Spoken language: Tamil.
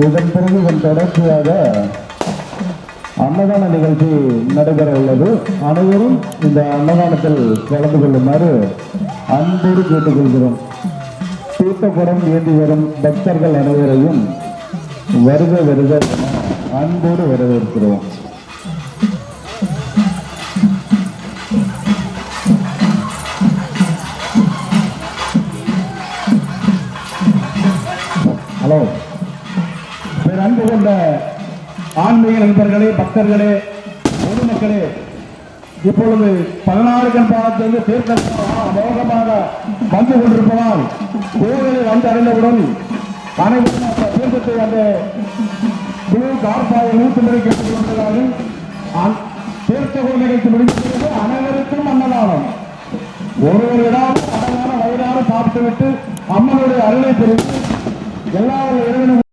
இதன் பிறகு இதன் தொடர்ச்சியாக அன்னதான நிகழ்ச்சி நடைபெற உள்ளது. அனைவரும் இந்த அன்னதானத்தில் கலந்து கொள்ளுமாறு அன்போடு கேட்டுக்கொள்கிறோம். தீர்த்தக்குடம் ஏந்தி வரும் பக்தர்கள் அனைவரையும் வருக வருக என அன்போடு வரவேற்கிறோம். ஹலோ, அன்பு கொண்ட ஆன்மீக நண்பர்களே, பக்தர்களே, பொதுமக்களே, இப்பொழுது 16 கண் பாலத்திலிருந்து தீர்த்தம் மோகமாக வந்து கொண்டிருப்பதால் கோவிலை வந்து அடைந்தவுடன் அனைவரும் அந்த தீர்த்தத்தை அந்த குழு கார்பாயை 100 முறை கேட்டுக் கொண்டிருக்கிறார்கள். தீர்த்த குழு நிகழ்ச்சி முடிந்தது. அனைவருக்கும் அன்னதானம். ஒருவரிடம் அழகான வயிறாக சாப்பிட்டுவிட்டு அம்மனுடைய அருளை பெறுவது எல்லாரும்